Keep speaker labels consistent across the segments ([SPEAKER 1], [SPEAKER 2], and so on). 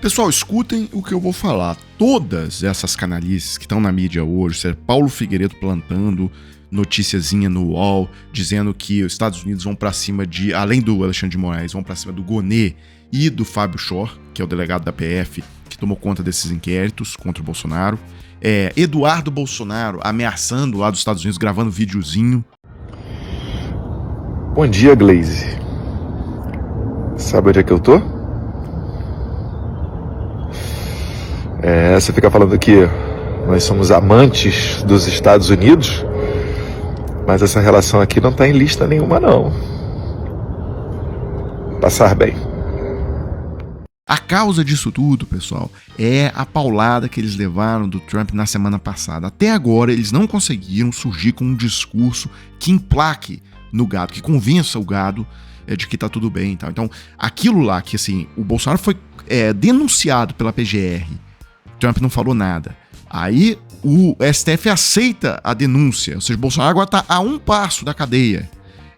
[SPEAKER 1] Pessoal, escutem o que eu vou falar. Todas essas canalices que estão na mídia hoje, seja Paulo Figueiredo plantando noticiazinha no UOL, dizendo que os Estados Unidos vão pra cima de, além do Alexandre de Moraes, vão pra cima do Gonê e do Fábio Shor, que é o delegado da PF, que tomou conta desses inquéritos contra o Bolsonaro. Eduardo Bolsonaro ameaçando lá dos Estados Unidos, gravando videozinho.
[SPEAKER 2] Bom dia, Glaze. Sabe onde é que eu tô? Você fica falando que nós somos amantes dos Estados Unidos, mas essa relação aqui não tá em lista nenhuma, não. Passar bem.
[SPEAKER 1] A causa disso tudo, pessoal, é a paulada que eles levaram do Trump na semana passada. Até agora, eles não conseguiram surgir com um discurso que emplaque no gado, que convença o gado de que tá tudo bem e tal. Então, aquilo lá que, assim, o Bolsonaro foi denunciado pela PGR, Trump não falou nada. Aí, o STF aceita a denúncia, ou seja, o Bolsonaro agora tá a um passo da cadeia.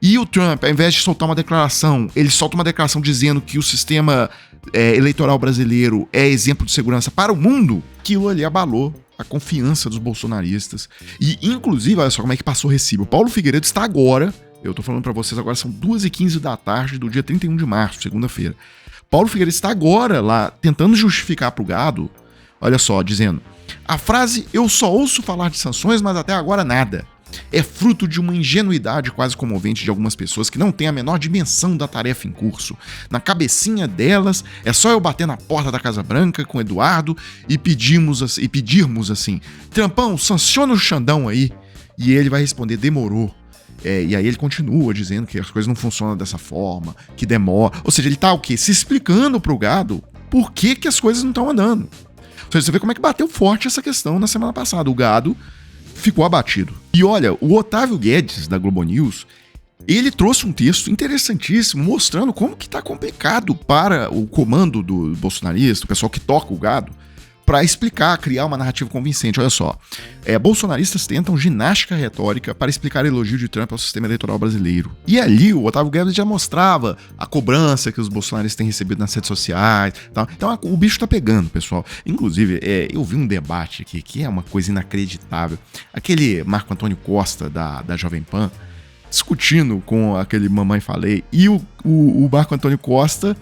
[SPEAKER 1] E o Trump, ao invés de soltar uma declaração, ele solta uma declaração dizendo que o sistema eleitoral brasileiro é exemplo de segurança para o mundo. Aquilo ali abalou a confiança dos bolsonaristas. E, inclusive, olha só como é que passou o recibo. O Paulo Figueiredo está agora, eu tô falando para vocês agora, são 2h15 da tarde do dia 31 de março, segunda-feira. Paulo Figueiredo está agora lá tentando justificar pro gado, olha só, dizendo: a frase "eu só ouço falar de sanções, mas até agora nada" é fruto de uma ingenuidade quase comovente de algumas pessoas que não têm a menor dimensão da tarefa em curso. Na cabecinha delas, é só eu bater na porta da Casa Branca com o Eduardo e pedirmos assim: Trampão, sanciona o Xandão aí. E ele vai responder: demorou. E aí ele continua dizendo que as coisas não funcionam dessa forma, que demora. Ou seja, ele tá o quê? Se explicando pro gado por que as coisas não estão andando. Ou seja, você vê como é que bateu forte essa questão na semana passada. O gado ficou abatido. E olha, o Otávio Guedes, da Globo News, ele trouxe um texto interessantíssimo mostrando como que tá complicado para o comando do bolsonarista, o pessoal que toca o gado, para explicar, criar uma narrativa convincente. Olha só, bolsonaristas tentam ginástica retórica para explicar elogio de Trump ao sistema eleitoral brasileiro. E ali o Otávio Guedes já mostrava a cobrança que os bolsonaristas têm recebido nas redes sociais. Tal. Então o bicho tá pegando, pessoal. Inclusive, eu vi um debate aqui que é uma coisa inacreditável. Aquele Marco Antônio Costa, da Jovem Pan, discutindo com aquele Mamãe Falei, e o Marco Antônio Costa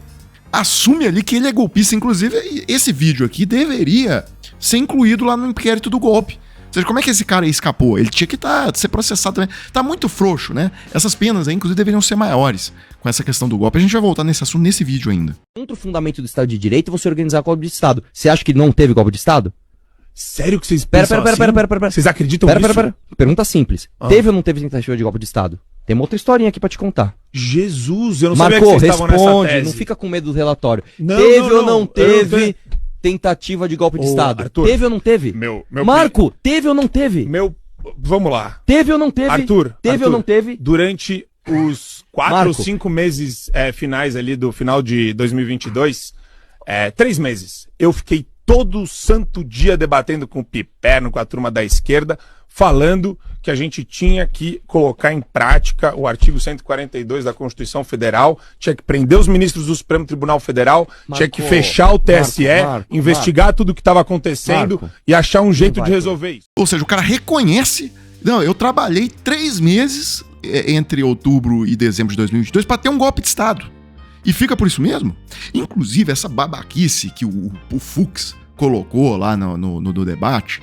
[SPEAKER 1] assume ali que ele é golpista. Inclusive, esse vídeo aqui deveria ser incluído lá no inquérito do golpe. Ou seja, como é que esse cara aí escapou? Ele tinha que ser processado também. Tá muito frouxo, né? Essas penas aí, inclusive, deveriam ser maiores com essa questão do golpe. A gente vai voltar nesse assunto nesse vídeo ainda.
[SPEAKER 3] Contra o fundamento do Estado de Direito, você organizar golpe de Estado. Você acha que não teve golpe de Estado?
[SPEAKER 4] Sério que vocês pensam assim? Pera. Vocês acreditam nisso?
[SPEAKER 3] Pera. Pergunta simples. Teve ou não teve tentativa de golpe de Estado? Tem uma outra historinha aqui pra te contar.
[SPEAKER 4] Jesus, eu não
[SPEAKER 3] Marcou,
[SPEAKER 4] sabia que vocês estavam nessa tese.
[SPEAKER 3] Não fica com medo do relatório.
[SPEAKER 4] Não,
[SPEAKER 3] teve ou não teve tentativa de golpe de Estado?
[SPEAKER 4] Arthur,
[SPEAKER 3] teve ou não teve? Marco, teve ou não teve?
[SPEAKER 4] Vamos lá.
[SPEAKER 3] Teve ou não teve?
[SPEAKER 4] Arthur,
[SPEAKER 3] ou não teve?
[SPEAKER 4] Durante os 4 ou 5 meses finais ali do final de 2022, 3 meses, eu fiquei todo santo dia debatendo com o Piperno, com a turma da esquerda, falando que a gente tinha que colocar em prática o artigo 142 da Constituição Federal, tinha que prender os ministros do Supremo Tribunal Federal, tinha que fechar o TSE, investigar tudo o que estava acontecendo e achar um jeito de resolver isso.
[SPEAKER 1] Ou seja, o cara reconhece: não, eu trabalhei 3 meses entre outubro e dezembro de 2022 para ter um golpe de Estado. E fica por isso mesmo? Inclusive, essa babaquice que o Fux colocou lá no debate,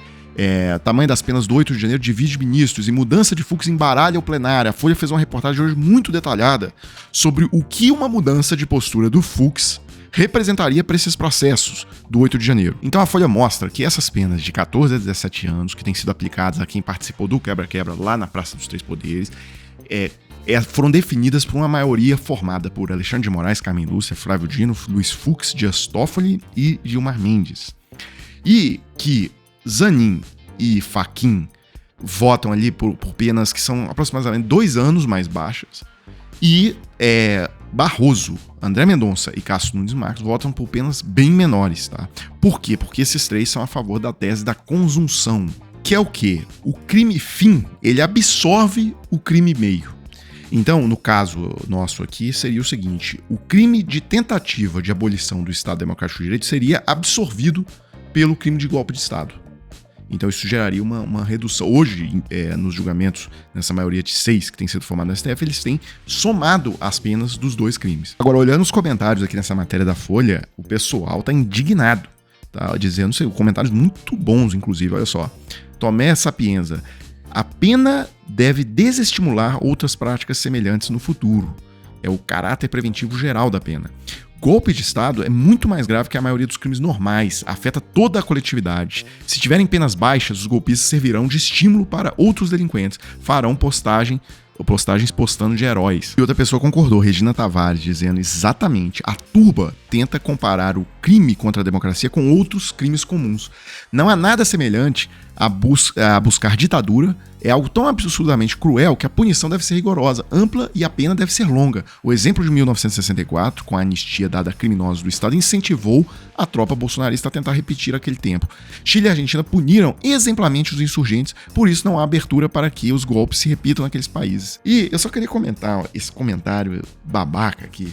[SPEAKER 1] tamanho das penas do 8 de janeiro divide ministros e mudança de Fux embaralha o plenário. A Folha fez uma reportagem hoje muito detalhada sobre o que uma mudança de postura do Fux representaria para esses processos do 8 de janeiro. Então a Folha mostra que essas penas de 14 a 17 anos que têm sido aplicadas a quem participou do quebra-quebra lá na Praça dos Três Poderes foram definidas por uma maioria formada por Alexandre de Moraes, Carmen Lúcia, Flávio Dino, Luiz Fux, Dias Toffoli e Gilmar Mendes. E que Zanin e Fachin votam ali por penas que são aproximadamente 2 anos mais baixas. E Barroso, André Mendonça e Cássio Nunes Marques votam por penas bem menores, tá? Por quê? Porque esses 3 são a favor da tese da consunção, que é o quê? O crime fim, ele absorve o crime meio. Então, no caso nosso aqui, seria o seguinte: o crime de tentativa de abolição do Estado Democrático de Direito seria absorvido pelo crime de golpe de Estado. Então isso geraria uma redução. Hoje, nos julgamentos, nessa maioria de 6 que tem sido formada no STF, eles têm somado as penas dos 2 crimes. Agora, olhando os comentários aqui nessa matéria da Folha, o pessoal tá indignado. Tá dizendo, sei, comentários muito bons, inclusive, olha só. Tomé Sapienza: a pena deve desestimular outras práticas semelhantes no futuro. É o caráter preventivo geral da pena. Golpe de Estado é muito mais grave que a maioria dos crimes normais, afeta toda a coletividade. Se tiverem penas baixas, os golpistas servirão de estímulo para outros delinquentes, farão postagens postando de heróis. E outra pessoa concordou, Regina Tavares, dizendo exatamente: a turba tenta comparar o crime contra a democracia com outros crimes comuns. Não há nada semelhante a buscar ditadura, é algo tão absurdamente cruel que a punição deve ser rigorosa, ampla e a pena deve ser longa. O exemplo de 1964, com a anistia dada a criminosos do Estado, incentivou a tropa bolsonarista a tentar repetir aquele tempo. Chile e Argentina puniram exemplarmente os insurgentes, por isso não há abertura para que os golpes se repitam naqueles países. E eu só queria comentar esse comentário babaca aqui.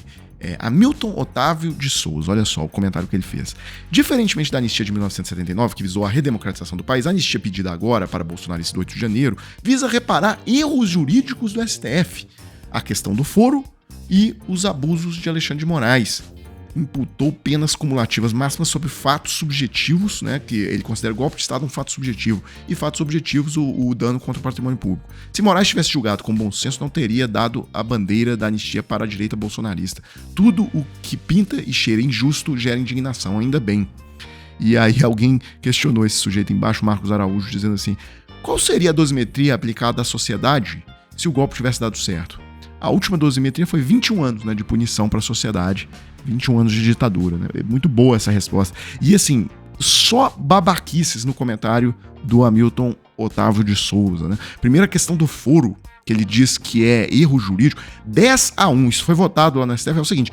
[SPEAKER 1] Hamilton Otávio de Souza, olha só o comentário que ele fez. Diferentemente da anistia de 1979, que visou a redemocratização do país, a anistia pedida agora para bolsonaristas do 8 de janeiro visa reparar erros jurídicos do STF, a questão do foro e os abusos de Alexandre de Moraes. Imputou penas cumulativas máximas sobre fatos subjetivos, né, que ele considera golpe de Estado um fato subjetivo, e fatos objetivos o dano contra o patrimônio público. Se Moraes tivesse julgado com bom senso, não teria dado a bandeira da anistia para a direita bolsonarista. Tudo o que pinta e cheira injusto gera indignação, ainda bem. E aí alguém questionou esse sujeito embaixo, Marcos Araújo, dizendo assim: qual seria a dosimetria aplicada à sociedade se o golpe tivesse dado certo? A última dosimetria foi 21 anos, né, de punição para a sociedade, 21 anos de ditadura, né? É muito boa essa resposta. E assim, só babaquices no comentário do Hamilton Otávio de Souza, né? Primeira questão do foro, que ele diz que é erro jurídico, 10-1, isso foi votado lá no STF, é o seguinte: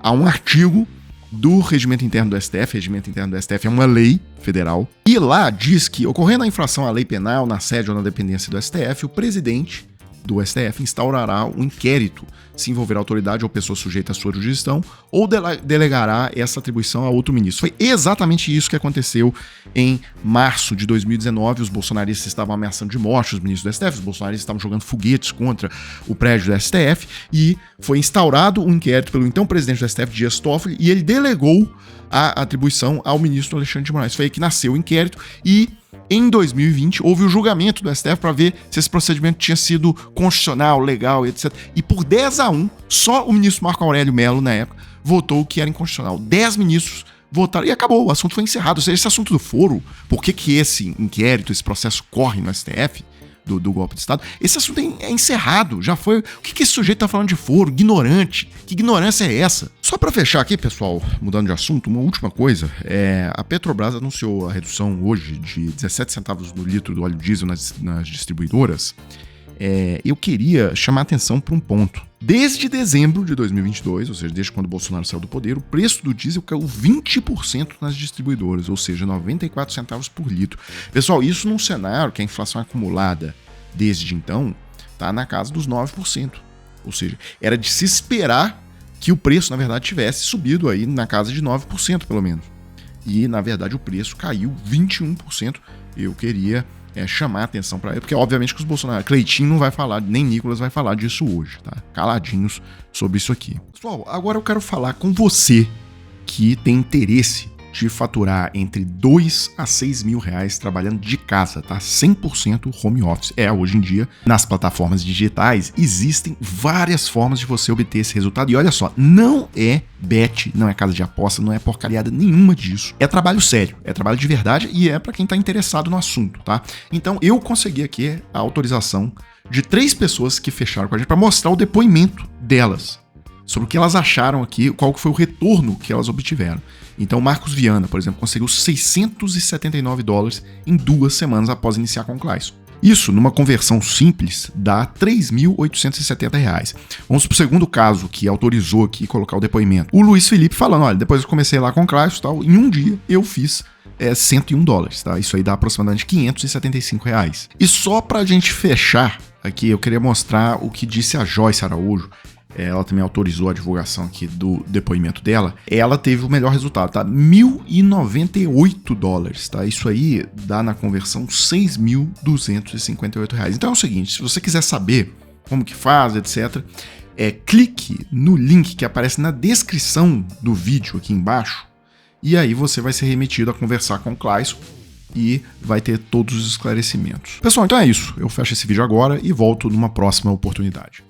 [SPEAKER 1] há um artigo do Regimento Interno do STF, Regimento Interno do STF é uma lei federal, e lá diz que, ocorrendo a infração à lei penal, na sede ou na dependência do STF, o presidente do STF instaurará um inquérito, se envolver autoridade ou pessoa sujeita à sua jurisdição, ou delegará essa atribuição a outro ministro. Foi exatamente isso que aconteceu em março de 2019. Os bolsonaristas estavam ameaçando de morte os ministros do STF, os bolsonaristas estavam jogando foguetes contra o prédio do STF, e foi instaurado um inquérito pelo então presidente do STF, Dias Toffoli, e ele delegou a atribuição ao ministro Alexandre de Moraes. Foi aí que nasceu o inquérito, e em 2020, houve o julgamento do STF para ver se esse procedimento tinha sido constitucional, legal, etc. E por 10-1, só o ministro Marco Aurélio Mello, na época, votou que era inconstitucional. 10 ministros votaram e acabou, o assunto foi encerrado. Ou seja, esse assunto do foro, por que esse inquérito, esse processo corre no STF, do golpe de Estado, esse assunto é encerrado, já foi. O que esse sujeito tá falando de foro? Ignorante. Que ignorância é essa? Só para fechar aqui, pessoal, mudando de assunto, uma última coisa, a Petrobras anunciou a redução hoje de 17 centavos no litro do óleo diesel nas distribuidoras. Eu queria chamar a atenção para um ponto. Desde dezembro de 2022, ou seja, desde quando o Bolsonaro saiu do poder, o preço do diesel caiu 20% nas distribuidoras, ou seja, 94 centavos por litro. Pessoal, isso num cenário que a inflação acumulada desde então está na casa dos 9%. Ou seja, era de se esperar que o preço, na verdade, tivesse subido aí na casa de 9%, pelo menos. E, na verdade, o preço caiu 21%. Eu queria chamar a atenção para ele, porque obviamente que os Bolsonaro, Cleitinho não vai falar, nem Nicolas vai falar disso hoje, tá? Caladinhos sobre isso aqui. Pessoal, agora eu quero falar com você que tem interesse de faturar entre 2 a 6 mil reais trabalhando de casa, tá? 100% home office. Hoje em dia, nas plataformas digitais, existem várias formas de você obter esse resultado. E olha só, não é bet, não é casa de aposta, não é porcariada nenhuma disso. É trabalho sério, é trabalho de verdade e é para quem tá interessado no assunto, tá? Então, eu consegui aqui a autorização de 3 pessoas que fecharam com a gente para mostrar o depoimento delas sobre o que elas acharam aqui, qual foi o retorno que elas obtiveram. Então, Marcos Viana, por exemplo, conseguiu $679 em 2 semanas após iniciar com o Clayson. Isso, numa conversão simples, dá R$ 3.870. Vamos pro segundo caso que autorizou aqui colocar o depoimento. O Luiz Felipe falando, olha, depois eu comecei lá com o Clayson e tal, em um dia eu fiz $101, tá? Isso aí dá aproximadamente R$ 575. E só pra gente fechar aqui eu queria mostrar o que disse a Joyce Araújo. Ela também autorizou a divulgação aqui do depoimento dela. Ela teve o melhor resultado, tá? $1.098, tá? Isso aí dá na conversão R$6.258. Então é o seguinte, se você quiser saber como que faz, etc., clique no link que aparece na descrição do vídeo aqui embaixo, e aí você vai ser remetido a conversar com o Clayson e vai ter todos os esclarecimentos. Pessoal, então é isso. Eu fecho esse vídeo agora e volto numa próxima oportunidade.